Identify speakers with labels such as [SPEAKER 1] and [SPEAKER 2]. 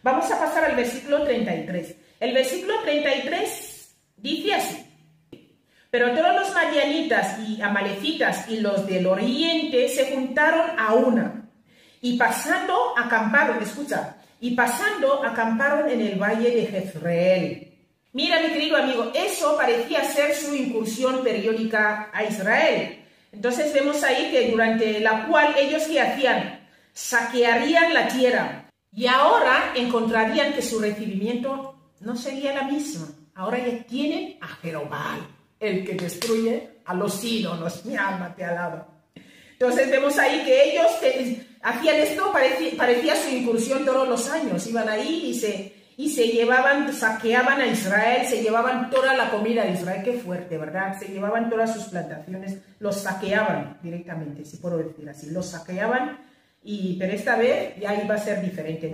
[SPEAKER 1] Vamos a pasar al versículo 33. El versículo 33 dice así: pero todos los madianitas y amalecitas y los del oriente se juntaron a una, y pasando acamparon, escucha, y pasando acamparon en el valle de Jezreel. Mira, mi querido amigo, eso parecía ser su incursión periódica a Israel. Entonces vemos ahí que durante la cual ellos, ¿qué hacían? Saquearían la tierra. Y ahora encontrarían que su recibimiento no sería la misma. Ahora ya tienen a Jerobal, el que destruye a los ídolos. Mi alma te alaba. Entonces vemos ahí que ellos hacían esto, parecía su incursión todos los años. Iban ahí y se llevaban, saqueaban a Israel, se llevaban toda la comida de Israel. Qué fuerte, ¿verdad? Se llevaban todas sus plantaciones, los saqueaban directamente, si puedo decir así. Los saqueaban, pero esta vez ya iba a ser diferente.